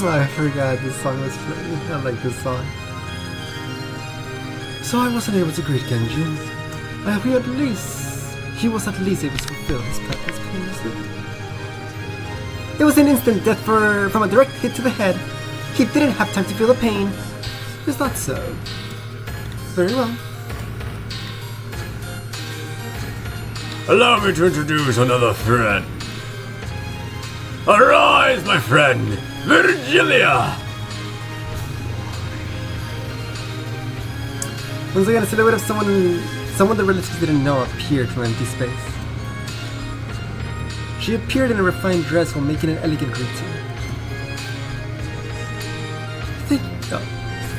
I forgot this song was playing. I like this song. So I wasn't able to greet Genji. I hope he was at least able to fulfill his purpose painlessly. It was an instant death from a direct hit to the head. He didn't have time to feel the pain. Is that so? Very well. Allow me to introduce another friend. Arise, my friend, Virgilia! Once again, a silhouette of someone the relatives didn't know appeared from empty space. She appeared in a refined dress while making an elegant greeting.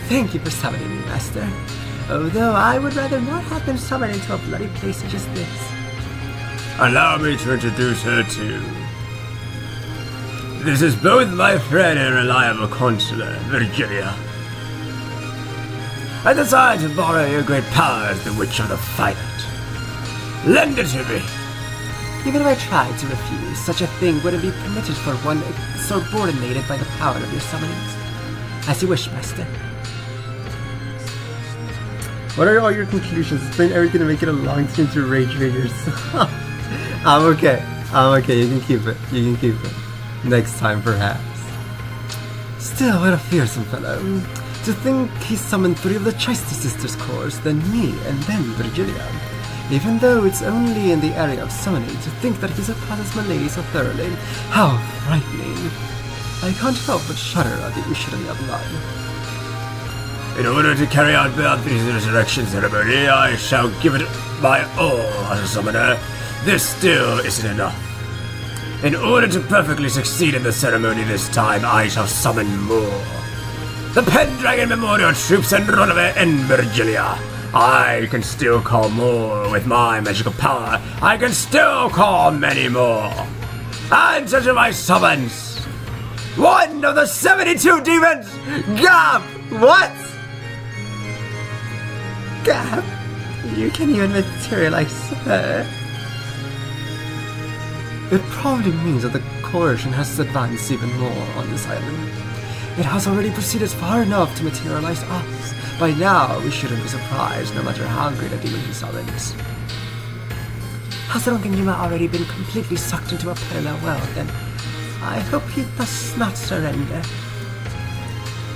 Thank you for summoning me, Master. Although I would rather not have been summoned into a bloody place such as this. Allow me to introduce her too. This is both my friend and reliable counselor, Virgilia. I desire to borrow your great power as the Witch of the Finite. Lend it to me. Even if I tried to refuse, such a thing wouldn't be permitted for one subordinated by the power of your summonings. As you wish, Master. What are all your conclusions? Explain everything to make it a long time to rage figures. I'm okay. You can keep it. Next time, perhaps. Still, what a fearsome fellow. To think he summoned 3 of the Chesty Sisters' corps, then me, and then Virgilia. Even though it's only in the area of summoning, to think that he surpasses my lady so thoroughly. How frightening. I can't help but shudder at the issue of your blood. In order to carry out Beatrice's resurrection ceremony, I shall give it my all as a summoner. This still isn't enough. In order to perfectly succeed in the ceremony this time, I shall summon more. The Pendragon Memorial Troops and Runaway and Virgilia. I can still call more with my magical power. I can still call many more. Answer to my summons. One of the 72 demons, Gaap! What? Gaap? You can even materialize her. It probably means that the coercion has advanced even more on this island. It has already proceeded far enough to materialize us. By now, we shouldn't be surprised, no matter how great a demon he summons. Has Rongenjima already been completely sucked into a parallel world, then I hope he does not surrender.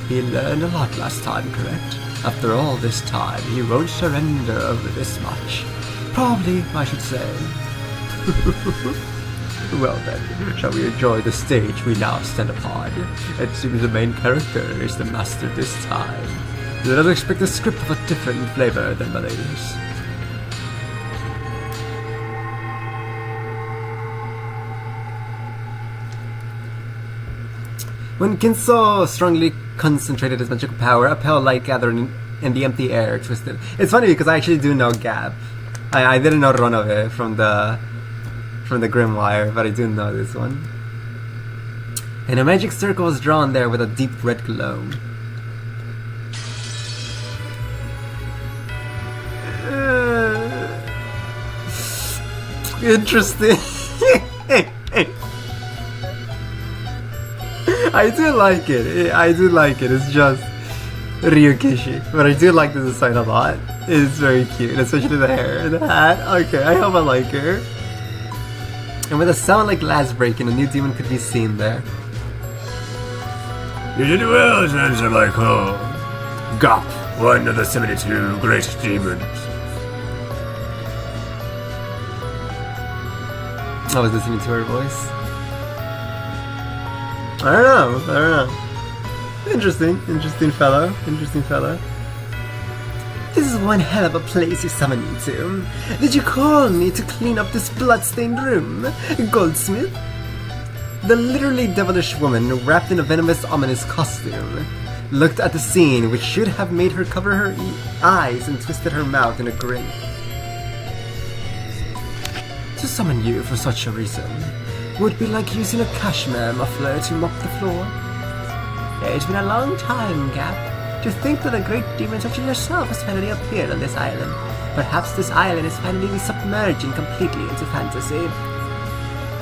He learned a lot last time, correct? After all this time, he won't surrender over this much. Probably, I should say. Well then, shall we enjoy the stage we now stand upon? It seems the main character is the master this time. Let us expect a script of a different flavor than my lady's. When Kinso strongly concentrated his magical power, a pale light gathered in the empty air twisted. It's funny because I actually do know Gaap. I didn't know Runaway from the Grimoire, but I do know this one. And a magic circle was drawn there with a deep red glow. Interesting. I do like it. It's just Ryukishi, but I do like the design a lot. It's very cute, especially the hair and the hat. Okay, I hope I like her. And with a sound like glass breaking, a new demon could be seen there. You did well to answer my call. Gaap, one of the 72 great demons. I was listening to her voice. I don't know. Interesting fellow. This is one hell of a place you summoned me to. Did you call me to clean up this blood-stained room, Goldsmith? The literally devilish woman, wrapped in a venomous, ominous costume, looked at the scene, which should have made her cover her eyes and twisted her mouth in a grin. To summon you for such a reason would be like using a cashmere muffler to mop the floor. It's been a long time, Gaap. To think that a great demon such as yourself has finally appeared on this island. Perhaps this island is finally submerging completely into fantasy.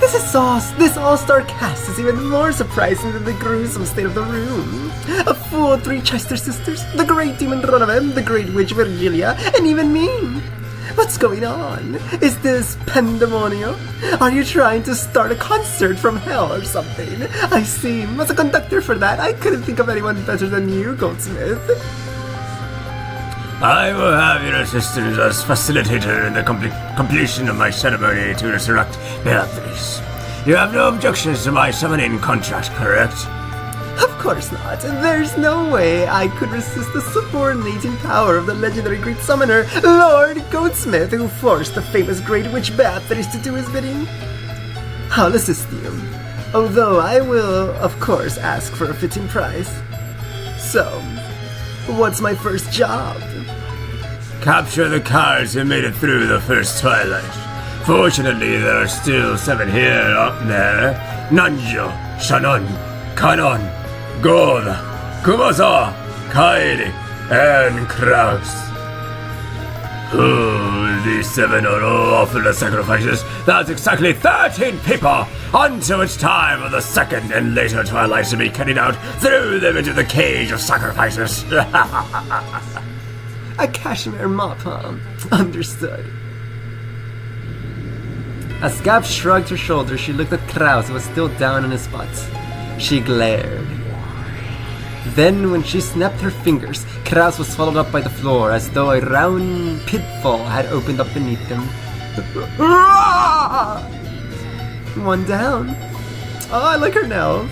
This all-star cast is even more surprising than the gruesome state of the room. A full 3 Chester sisters, the great demon Ronovan, the great witch Virgilia, and even me. What's going on? Is this pandemonium? Are you trying to start a concert from hell or something? I see. As a conductor for that, I couldn't think of anyone better than you, Goldsmith. I will have your assistance as facilitator in the completion of my ceremony to resurrect Beatrice. You have no objections to my summoning contract, correct? Of course not. There's no way I could resist the subordinating power of the legendary great summoner, Lord Goatsmith, who forced the famous great witch Beatrice to do his bidding. I'll assist you, although I will, of course, ask for a fitting price. So, what's my first job? Capture the cards who made it through the first twilight. Fortunately, there are still 7 here, up there. Nanjo, Shannon, Kanon, Goda, Kumasa, Kairi, and Kraus. These 7 are all offered as sacrifices. That's exactly 13 people, until it's time for the second and later twilights to be carried out through them into the cage of sacrifices. A cashmere mop, huh? Understood. As Gaap shrugged her shoulders, she looked at Kraus, who was still down on his butt. She glared. Then, when she snapped her fingers, Kraus was swallowed up by the floor, as though a round pitfall had opened up beneath him. One down. Oh, I like her nails.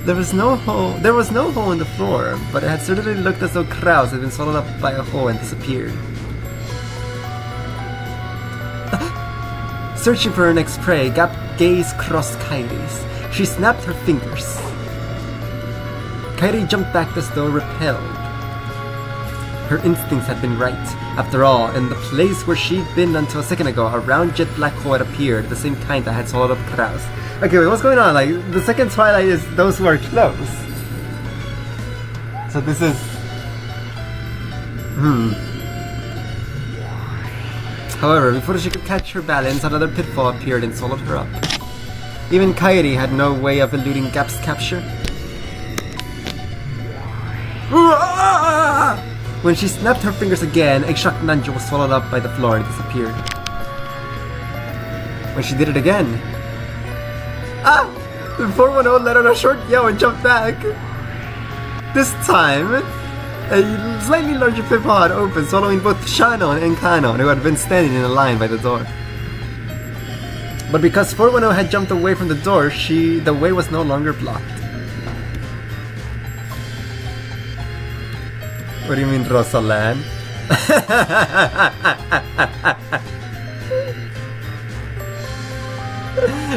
There was no hole in the floor, but it had certainly looked as though Kraus had been swallowed up by a hole and disappeared. Searching for her next prey, Gaap gaze crossed Kairi's. She snapped her fingers. Kairi jumped back as though repelled. Her instincts had been right. After all, in the place where she'd been until a second ago, a round jet black hole had appeared, the same kind that had swallowed up Kraus. Okay, wait, what's going on? Like, the second twilight is those who are close. So this is... However, before she could catch her balance, another pitfall appeared and swallowed her up. Even Kairi had no way of eluding Gaap's capture. When she snapped her fingers again, a shocked Nanjo was swallowed up by the floor and disappeared. When she did it again... The 410 let out a short yell and jumped back. This time, a slightly larger pitfall had opened, swallowing both Shannon and Kanon, who had been standing in a line by the door. But because 410 had jumped away from the door, the way was no longer blocked. What do you mean, Rosalan?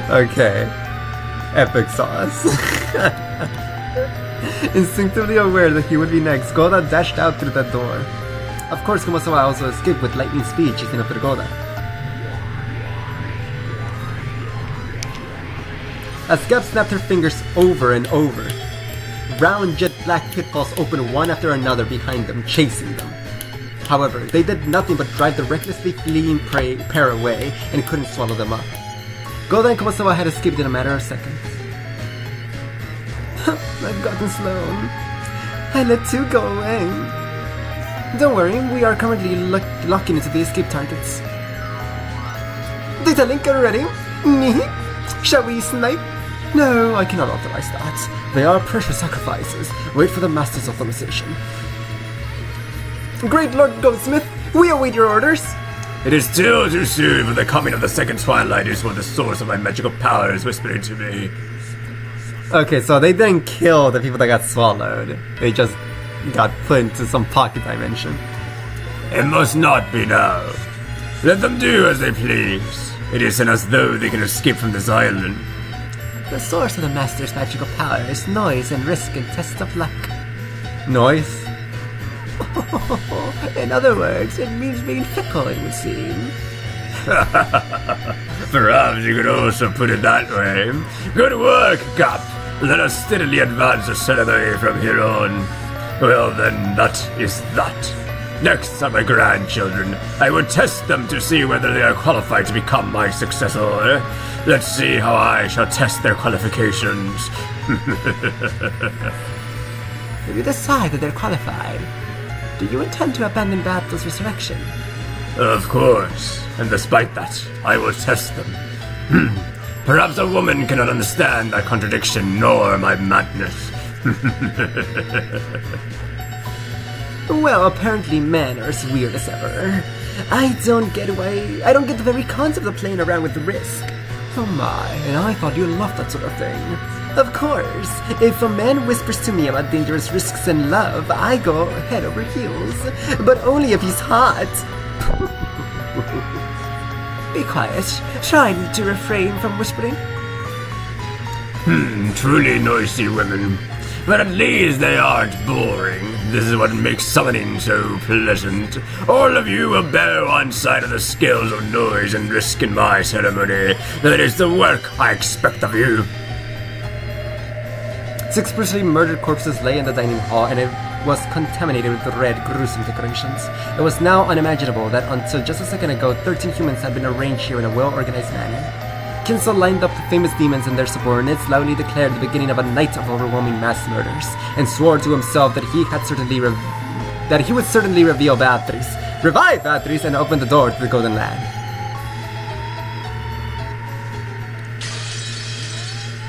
Okay. Epic sauce. Instinctively aware that he would be next, Goda dashed out through that door. Of course, Kumasawa also escaped with lightning speed, chasing after Goda. As Gaap snapped her fingers over and over, round jet black pitfalls opened one after another behind them, chasing them. However, they did nothing but drive the recklessly fleeing pair away and couldn't swallow them up. Goda and Kumasawa had escaped in a matter of seconds. I've gotten slow. I let 2 go away. Don't worry, we are currently locking into the escape targets. Data link ready? Me? Shall we snipe? No, I cannot authorize that. They are precious sacrifices. Wait for the Master's authorization. Great Lord Goldsmith, we await your orders. It is still too soon, for the coming of the second twilight is what the source of my magical power is whispering to me. Okay, so they didn't kill the people that got swallowed. They just got put into some pocket dimension. It must not be now. Let them do as they please. It isn't as though they can escape from this island. The source of the Master's magical power is noise and risk and test of luck. Noise? In other words, it means being fickle, it would seem. Perhaps you could also put it that way. Good work, Gaap. Let us steadily advance the ceremony from here on. Well then, that is that. Next are my grandchildren. I will test them to see whether they are qualified to become my successor. Let's see how I shall test their qualifications. If you decide that they're qualified, do you intend to abandon Beatrice's resurrection? Of course, and despite that, I will test them. Perhaps a woman cannot understand that contradiction nor my madness. Well, apparently men are as weird as ever. I don't get the very concept of playing around with risk. Oh my, and I thought you loved that sort of thing. Of course, if a man whispers to me about dangerous risks in love, I go head over heels. But only if he's hot. Be quiet. Try to refrain from whispering. Truly noisy women. But at least they aren't boring. This is what makes summoning so pleasant. All of you will bear one side of the scales of noise and risk in my ceremony. That is the work I expect of you. 6 brutally murdered corpses lay in the dining hall, and it was contaminated with red, gruesome decorations. It was now unimaginable that until just a second ago, 13 humans had been arranged here in a well-organized manner. Kinso lined up the famous demons and their subordinates, loudly declared the beginning of a night of overwhelming mass murders, and swore to himself that he would certainly reveal Beatrice, revive Beatrice, and open the door to the Golden Land.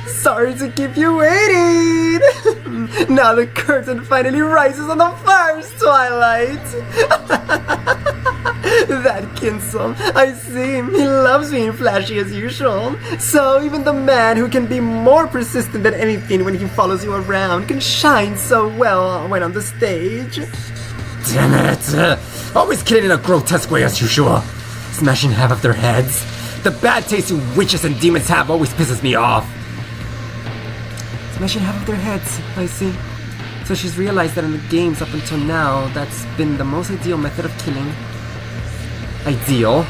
Sorry to keep you waiting! Now the curtain finally rises on the first twilight! That Kinso, I see him. He loves being flashy as usual. So even the man who can be more persistent than anything when he follows you around can shine so well when on the stage. Damn it! Always killing in a grotesque way as usual. Smashing half of their heads. The bad taste you witches and demons have always pisses me off. Smashing half of their heads, I see. So she's realized that in the games up until now, that's been the most ideal method of killing. Ideal?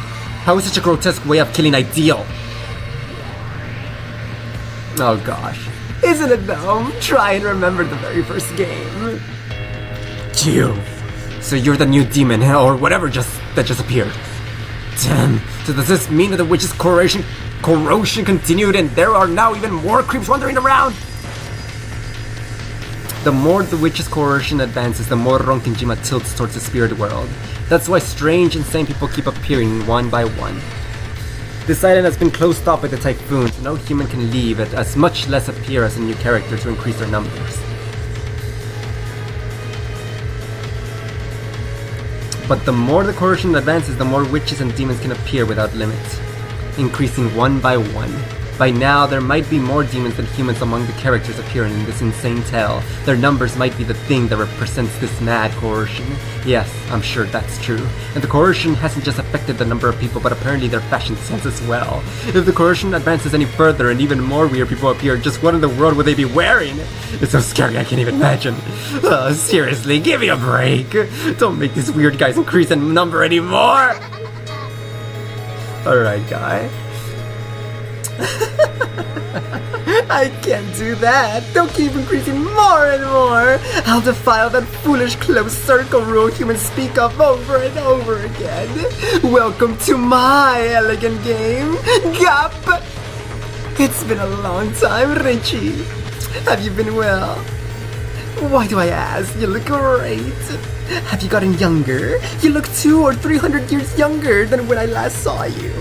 How is such a grotesque way of killing ideal? Oh gosh. Isn't it though? Try and remember the very first game. You. So you're the new demon, or whatever that just appeared. Damn. So does this mean that the witch's corrosion continued and there are now even more creeps wandering around? The more the witch's coercion advances, the more Ronkinjima tilts towards the spirit world. That's why strange, insane people keep appearing one by one. This island has been closed off by the typhoon, so no human can leave it, as much less appear as a new character to increase their numbers. But the more the coercion advances, the more witches and demons can appear without limit, increasing one by one. By now, there might be more demons than humans among the characters appearing in this insane tale. Their numbers might be the thing that represents this mad coercion. Yes, I'm sure that's true. And the coercion hasn't just affected the number of people, but apparently their fashion sense as well. If the coercion advances any further and even more weird people appear, just what in the world would they be wearing? It's so scary I can't even imagine. Seriously, give me a break. Don't make these weird guys increase in number anymore. Alright, guy. I can't do that. They'll keep increasing more and more. I'll defile that foolish closed circle rule humans speak of over and over again. Welcome to my elegant game, Gaap. It's been a long time, Richie. Have you been well? Why do I ask? You look great. Have you gotten younger? You look 200 or 300 years younger than when I last saw you.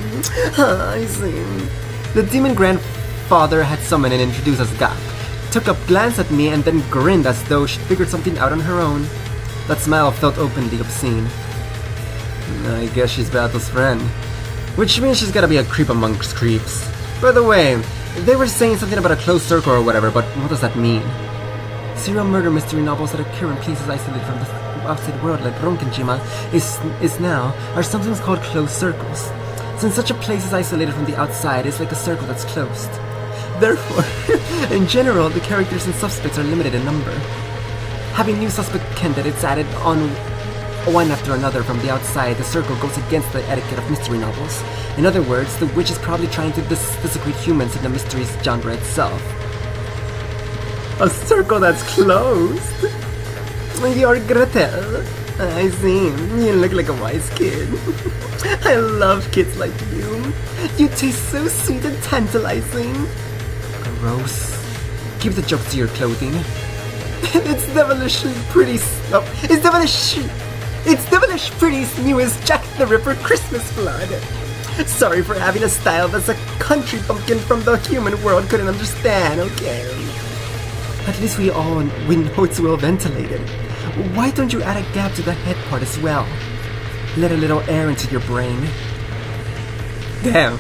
I see. The demon grandfather had summoned and introduced us Gaap, took a glance at me and then grinned as though she'd figured something out on her own. That smile felt openly obscene. I guess she's Battle's friend. Which means she's gotta be a creep amongst creeps. By the way, they were saying something about a closed circle or whatever, but what does that mean? Serial murder mystery novels that occur in places isolated from the outside world like Ronkinjima is now are sometimes called closed circles. Since such a place is isolated from the outside, it's like a circle that's closed. Therefore, in general, the characters and suspects are limited in number. Having new suspect candidates added on one after another from the outside, the circle goes against the etiquette of mystery novels. In other words, the witch is probably trying to desecrate humans in the mysteries genre itself. A circle that's closed. You're Gretel. I see. You look like a wise kid. I love kids like you. You taste so sweet and tantalizing. Gross. Keep the jokes to your clothing. It's devilish pretty. Oh, it's devilish pretty's newest Jack the Ripper Christmas blood. Sorry for having a style that's a country bumpkin from the human world couldn't understand, okay? At least we know it's well ventilated. Why don't you add a gap to the head part as well? Let a little air into your brain. Damn.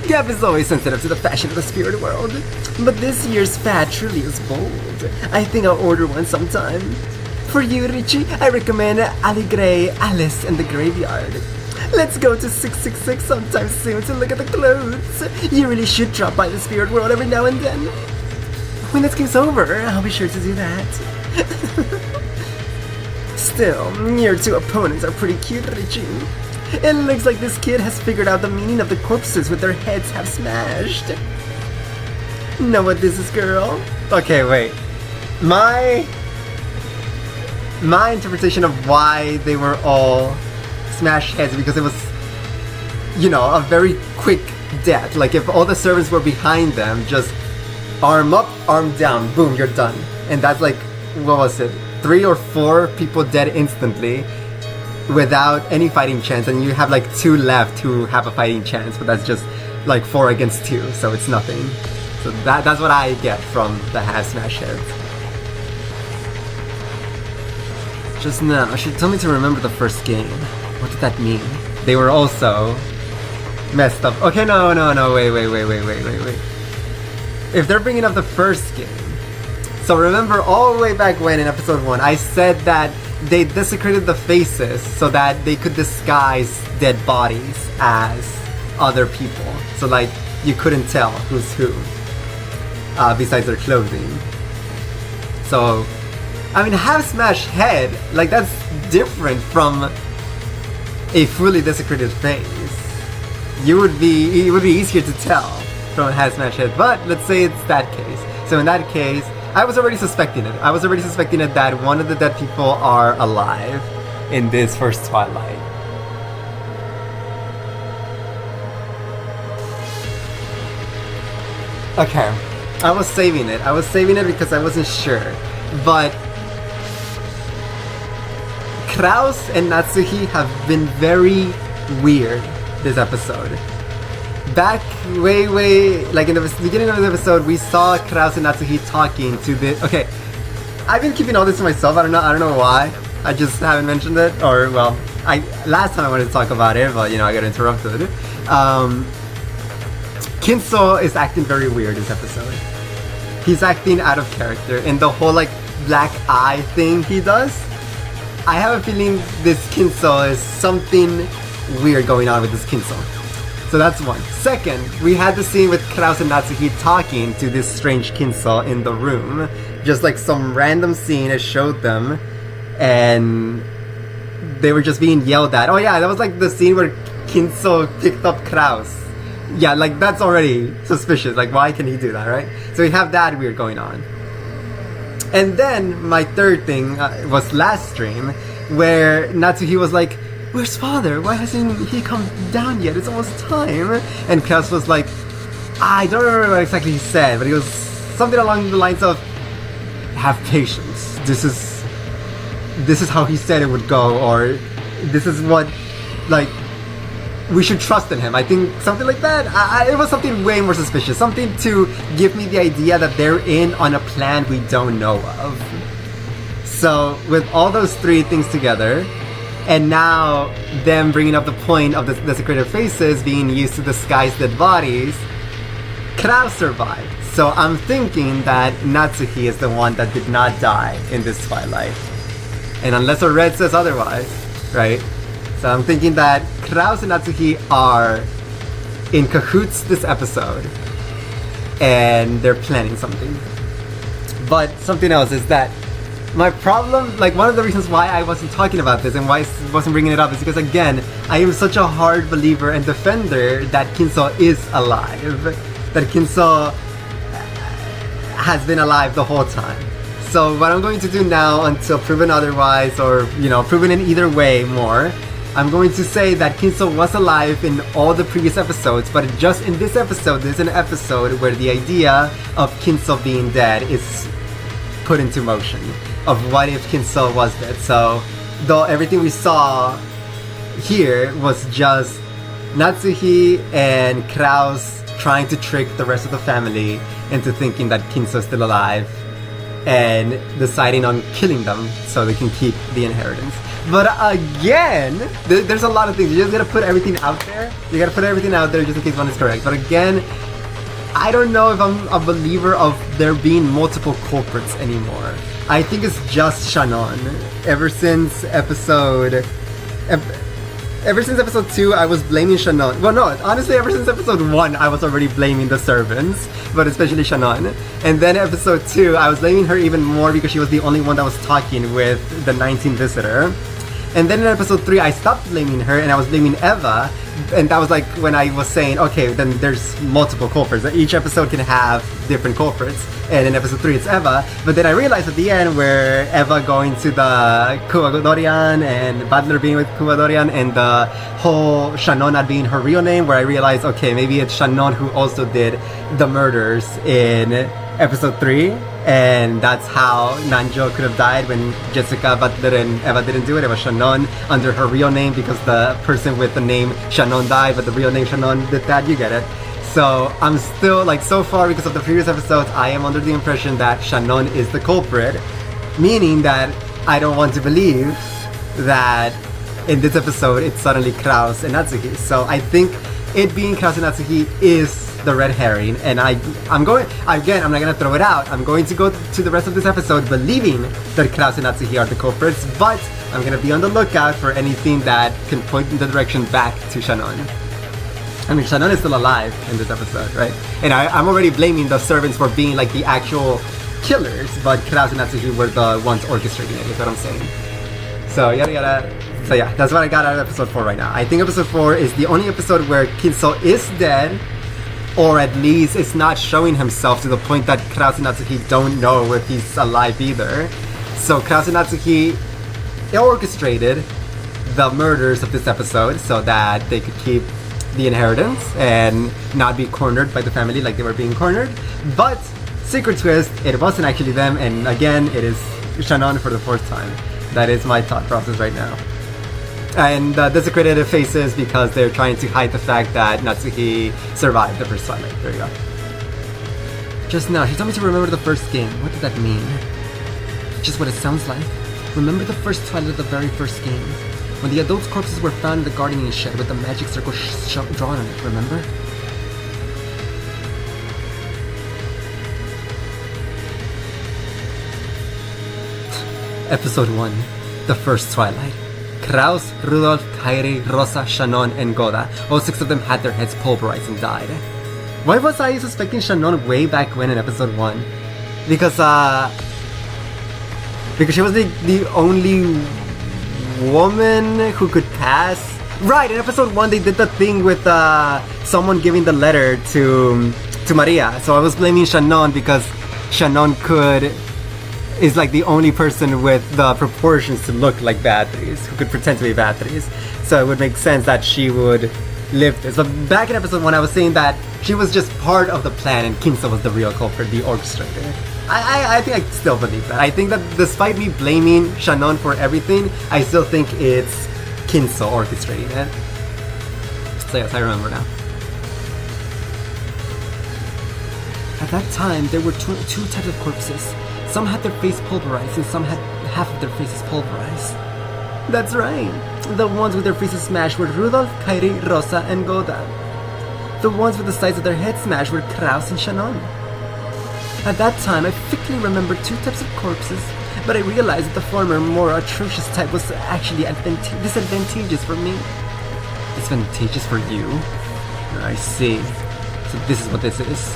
Gaap is always sensitive to the fashion of the spirit world. But this year's fad truly is bold. I think I'll order one sometime. For you, Richie, I recommend Aligre Alice in the Graveyard. Let's go to 666 sometime soon to look at the clothes. You really should drop by the spirit world every now and then. When this game's over, I'll be sure to do that. Still, your two opponents are pretty cute, Richie. It looks like this kid has figured out the meaning of the corpses with their heads half smashed. Know what this is, girl? Okay, wait. My interpretation of why they were all smashed heads because it was, a very quick death. Like if all the servants were behind them, just arm up, arm down, boom, you're done. And that's like, what was it? 3 or 4 people dead instantly without any fighting chance, and you have like 2 left who have a fighting chance, but that's just like 4 against 2, so it's nothing. So that's what I get from the half smash heads. Just now, she told me to remember the first game. What did that mean? They were also messed up. Okay, no, wait. If they're bringing up the first game, so remember all the way back when in episode 1, I said that they desecrated the faces so that they could disguise dead bodies as other people. So like, you couldn't tell who's who, besides their clothing. So, I mean, half smash head, like that's different from a fully desecrated face. It would be easier to tell from a half smash head, but let's say it's that case. So in that case, I was already suspecting it. That one of the dead people are alive in this first Twilight. Okay, I was saving it because I wasn't sure. But Kraus and Natsuhi have been very weird this episode. Back way, like in the beginning of the episode, we saw Kraus and Natsuhi talking to the... Okay, I've been keeping all this to myself. I don't know why. I just haven't mentioned it. Or, well, last time I wanted to talk about it, but, I got interrupted. Kinso is acting very weird this episode. He's acting out of character. And the whole, like, black eye thing he does, I have a feeling this Kinso is something weird going on with this Kinso. So that's one. Second, we had the scene with Kraus and Natsuhi talking to this strange Kinso in the room. Just like some random scene, it showed them, and they were just being yelled at. Oh yeah, that was like the scene where Kinso picked up Kraus. Yeah, like that's already suspicious. Like why can he do that, right? So we have that weird going on. And then my third thing was last stream, where Natsuhi was like, "Where's father? Why hasn't he come down yet? It's almost time." And Kraus was like, I don't remember what exactly he said, but he was something along the lines of, "Have patience. This is how he said it would go," or "This is what, like, we should trust in him." I think something like that. It was something way more suspicious. Something to give me the idea that they're in on a plan we don't know of. So with all those 3 things together, and now them bringing up the point of the desecrated faces being used to disguise dead bodies, Kraus survived. So I'm thinking that Natsuhi is the one that did not die in this Twilight. And unless a red says otherwise, right? So I'm thinking that Kraus and Natsuhi are in cahoots this episode. And they're planning something. But something else is that my problem, like one of the reasons why I wasn't talking about this and why I wasn't bringing it up is because, again, I am such a hard believer and defender that Kinso is alive. That Kinso has been alive the whole time. So what I'm going to do now, until proven otherwise, or proven in either way more, I'm going to say that Kinso was alive in all the previous episodes, but just in this episode, there's an episode where the idea of Kinso being dead is put into motion. Of what if Kinso was dead. So, though everything we saw here was just Natsuhi and Kraus trying to trick the rest of the family into thinking that Kinso is still alive and deciding on killing them so they can keep the inheritance. But again, there's a lot of things. You just gotta put everything out there. You gotta put everything out there just in case one is correct. But again, I don't know if I'm a believer of there being multiple culprits anymore. I think it's just Shannon. Ever since episode 2, I was blaming Shannon. Well, no, honestly, ever since episode 1, I was already blaming the servants, but especially Shannon. And then episode 2, I was blaming her even more because she was the only one that was talking with the 19th visitor. And then in episode 3, I stopped blaming her and I was blaming Eva. And that was like when I was saying, okay, then there's multiple culprits. Each episode can have different culprits. And in episode 3, it's Eva. But then I realized at the end where Eva going to the Kuwadorian and Butler being with Kuwadorian and the whole Shannon not being her real name, where I realized, okay, maybe it's Shannon who also did the murders in episode 3. And that's how Nanjo could have died when Jessica Butler and Eva didn't do it. It was Shannon under her real name because the person with the name Shannon died, but the real name Shannon did that. You get it. So I'm still, like, so far because of the previous episodes, I am under the impression that Shannon is the culprit, meaning that I don't want to believe that in this episode it's suddenly Kraus and Natsuki. So I think it being Kraus and Natsuki is the red herring, and I'm going, again, I'm not going to throw it out. I'm going to go to the rest of this episode believing that Kraus and Natsuki are the culprits, but I'm going to be on the lookout for anything that can point in the direction back to Shannon. I mean, Shannon is still alive in this episode, right? And I'm already blaming the servants for being like the actual killers, but Kraus and Natsuki were the ones orchestrating it, is what I'm saying. So, yada yada. So yeah, that's what I got out of episode 4 right now. I think episode 4 is the only episode where Kinso is dead, or at least it's not showing himself to the point that Kraus and Natsuki don't know if he's alive either. So Kraus and Natsuki orchestrated the murders of this episode so that they could keep the inheritance and not be cornered by the family like they were being cornered. But, secret twist, it wasn't actually them, and again, it is Shannon for the 4th time. That is my thought process right now. And desecrated faces because they're trying to hide the fact that Natsuki survived the first Twilight. There you go. Just now, she told me to remember the first game. What did that mean? Just what it sounds like. Remember the first Twilight of the very first game? When the adults' corpses were found in the gardening shed with the magic circle drawn on it, remember? Episode 1. The first Twilight. Kraus, Rudolph, Kairi, Rosa, Shannon, and Goda. All 6 of them had their heads pulverized and died. Why was I suspecting Shannon way back when in episode 1? Because she was the only woman who could pass. Right, in episode 1 they did the thing with someone giving the letter to Maria. So I was blaming Shannon because Shannon is like the only person with the proportions to look like Beatrice, who could pretend to be Beatrice. So it would make sense that she would live this. But back in episode 1, I was saying that she was just part of the plan and Kinso was the real culprit, the orchestrator. I think I still believe that. I think that despite me blaming Shannon for everything, I still think it's Kinso orchestrating it. So yes, I remember now. At that time, there were two types of corpses. Some had their face pulverized and some had half of their faces pulverized. That's right. The ones with their faces smashed were Rudolph, Kairi, Rosa, and Goda. The ones with the sides of their heads smashed were Kraus and Shannon. At that time, I fitly remembered 2 types of corpses, but I realized that the former, more atrocious type was actually disadvantageous for me. Disadvantageous for you? I see. So this is what this is.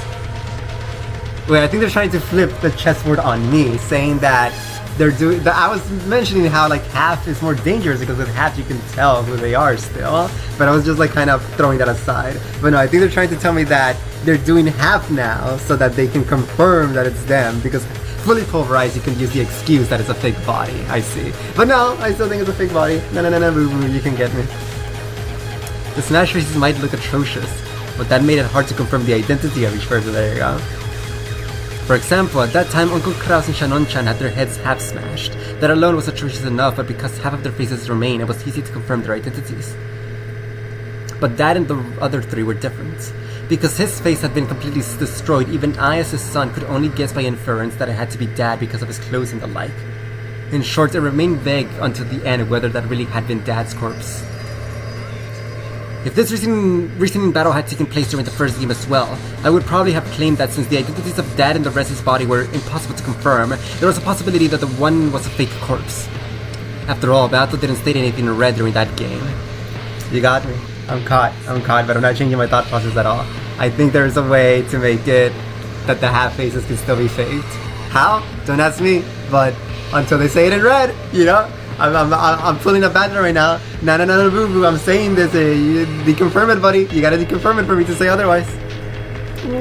Wait, I think they're trying to flip the chessboard on me, saying that they're doing. I was mentioning how like half is more dangerous because with half you can tell who they are still, but I was just like kind of throwing that aside. But no, I think they're trying to tell me that they're doing half now so that they can confirm that it's them, because fully pulverized you can use the excuse that it's a fake body. I see. But no, I still think it's a fake body. No, boo boo, you can get me. The smash faces might look atrocious, but that made it hard to confirm the identity of each person. There you go. For example, at that time, Uncle Kraus and Shannon-chan had their heads half smashed. That alone was atrocious enough, but because half of their faces remain, it was easy to confirm their identities. But Dad and the other three were different. Because his face had been completely destroyed, even I as his son could only guess by inference that it had to be Dad because of his clothes and the like. In short, it remained vague until the end whether that really had been Dad's corpse. If this reasoning battle had taken place during the first game as well, I would probably have claimed that since the identities of Dad and the rest of his body were impossible to confirm, there was a possibility that the one was a fake corpse. After all, Battle didn't state anything in red during that game. You got me. I'm caught, but I'm not changing my thought process at all. I think there's a way to make it that the half faces can still be faked. How? Don't ask me, but until they say it in red, you know? I'm pulling a Battle right now. No, boo boo, I'm saying this. You deconfirm it, buddy. You gotta deconfirm it for me to say otherwise.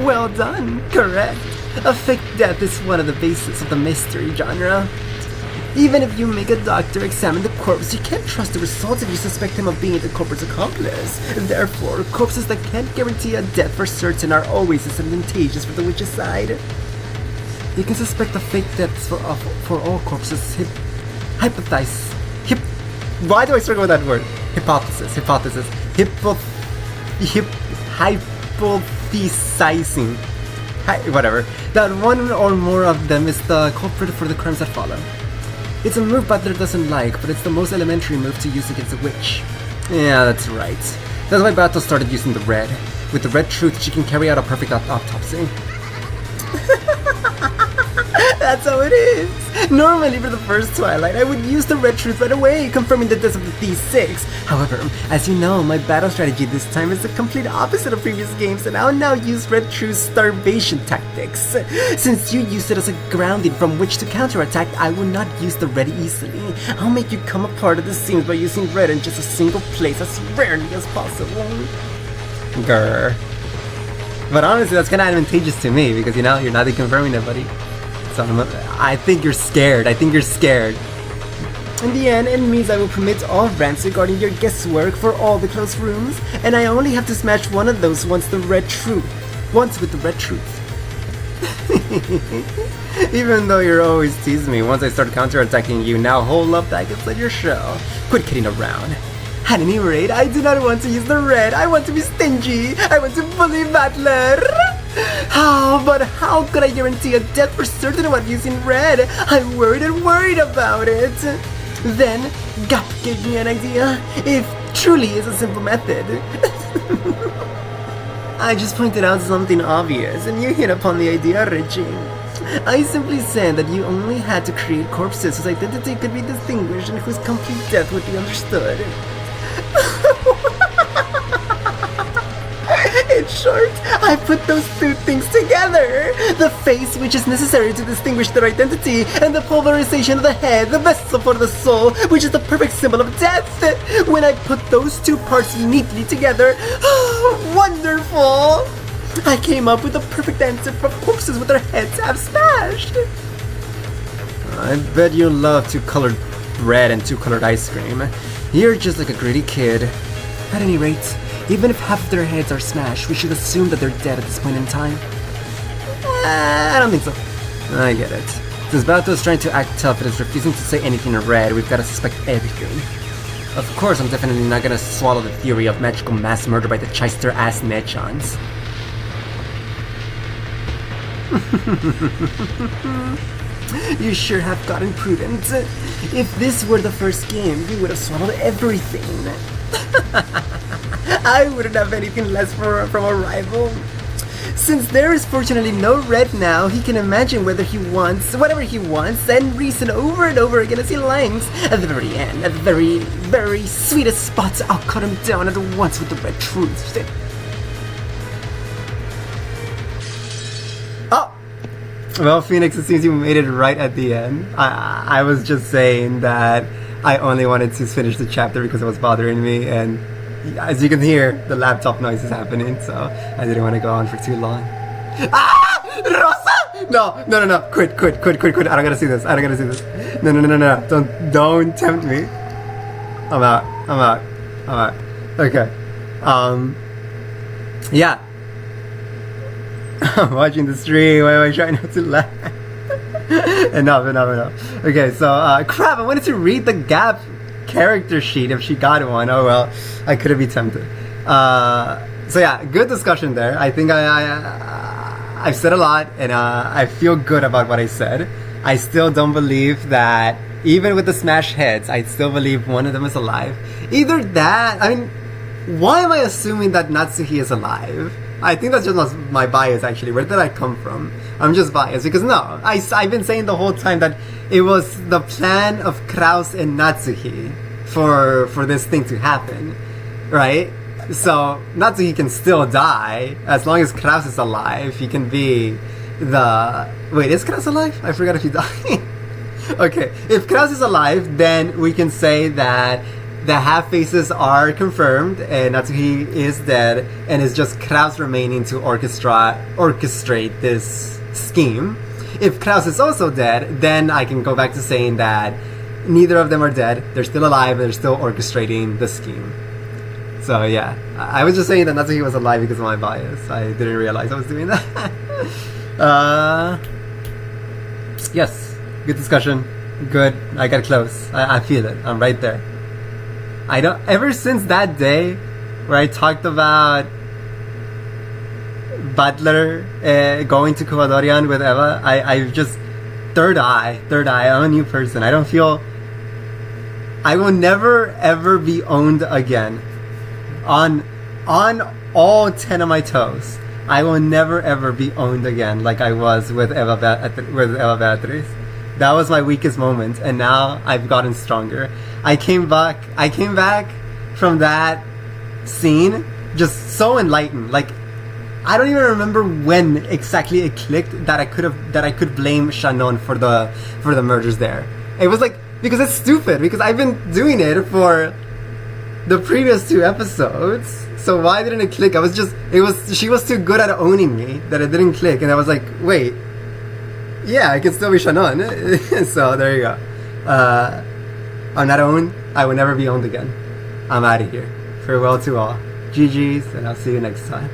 Well done. Correct. A fake death is one of the bases of the mystery genre. Even if you make a doctor examine the corpse, you can't trust the results if you suspect him of being the culprit's accomplice. Therefore, corpses that can't guarantee a death for certain are always disadvantageous for the witch's side. You can suspect the fake deaths for all corpses. Why do I struggle with that word? Hypothesizing. Hypothesizing. Whatever. That one or more of them is the culprit for the crimes that follow. It's a move Butler doesn't like, but it's the most elementary move to use against a witch. Yeah, that's right. That's why Battle started using the red. With the red truth, she can carry out a perfect autopsy. That's how it is. Normally, for the first Twilight, I would use the red truth right away, confirming the death of the D6. However, as you know, my battle strategy this time is the complete opposite of previous games, and I'll now use red truth's starvation tactics. Since you used it as a grounding from which to counterattack, I will not use the red easily. I'll make you come apart at the seams by using red in just a single place as rarely as possible. Grr. But honestly, that's kind of advantageous to me, because, you know, you're not confirming it, buddy. So I think you're scared. In the end, it means I will permit all rants regarding your guesswork for all the closed rooms, and I only have to smash one of those once with the red truth. Even though you're always teasing me, once I start counterattacking you, now hold up back and let your show. Quit kidding around. At any rate, I do not want to use the red. I want to be stingy. I want to bully Battler. But how could I guarantee a death for certain without using red? I'm worried about it. Then, Gaap gave me an idea. It truly is a simple method. I just pointed out something obvious, and you hit upon the idea, Richie. I simply said that you only had to create corpses whose identity could be distinguished and whose complete death would be understood. In short, I put those two things together. The face, which is necessary to distinguish their identity, and the pulverization of the head, the vessel for the soul, which is the perfect symbol of death. When I put those two parts neatly together, wonderful! I came up with the perfect answer for corpses with their heads half smashed. I bet you love two-colored bread and two-colored ice cream. You're just like a greedy kid. At any rate, even if half of their heads are smashed, we should assume that they're dead at this point in time. I don't think so. I get it. Since Bato is trying to act tough and is refusing to say anything in red, we've got to suspect everything. Of course, I'm definitely not gonna swallow the theory of magical mass murder by the Chester-ass Mechans. You sure have gotten prudent. If this were the first game, we would have swallowed everything. I wouldn't have anything less from a rival. Since there is fortunately no red now, he can imagine whatever he wants, and reason over and over again as he likes. At the very end, at the very, very sweetest spots, I'll cut him down at once with the red truth. Oh! Well, Phoenix, it seems you made it right at the end. I was just saying that I only wanted to finish the chapter because it was bothering me, and as you can hear, the laptop noise is happening, so I didn't want to go on for too long. Ah! Rosa! No. Quit. I don't gotta see this. No. Don't tempt me. I'm out. Okay. Yeah. I'm watching the stream. Why am I trying not to laugh? Enough. Okay, so, crap, I wanted to read the Gaap character sheet if she got one. Oh well, I couldn't be tempted. So yeah, good discussion there. I think I've said a lot, and I feel good about what I said. I still don't believe that, even with the smash heads, I still believe one of them is alive. Either that, I mean, why am I assuming that Natsuhi is alive? I think that's just my bias, actually. Where did I come from? I'm just biased, because no, I've been saying the whole time that it was the plan of Kraus and Natsuhi for this thing to happen, right? So Natsuhi can still die as long as Kraus is alive. He can be the... Wait, is Kraus alive? I forgot if he died. Okay, if Kraus is alive, then we can say that the half-faces are confirmed and Natsuhi is dead, and it's just Kraus remaining to orchestrate this scheme. If Kraus is also dead, then I can go back to saying that neither of them are dead. They're still alive and they're still orchestrating the scheme. So yeah, I was just saying that Natsuhi was alive because of my bias. I didn't realize I was doing that. Yes, good discussion. Good, I got close. I feel it. I'm right there. Ever since that day where I talked about Butler going to Kuvadorian with Eva, I just third eye. I'm a new person. I don't feel... I will never ever be owned again. On all 10 of my toes, I will never ever be owned again like I was with Eva Beatrice. That was my weakest moment, and now I've gotten stronger. I came back from that scene just so enlightened. Like, I don't even remember when exactly it clicked that I could blame Shannon for the murders there. It was like, because it's stupid, because I've been doing it for the previous 2 episodes. So why didn't it click? She was too good at owning me that it didn't click, and I was like, wait, yeah, I can still be Shannon. So there you go. I'm not owned. I will never be owned again. I'm out of here. Farewell to all. GG's, and I'll see you next time.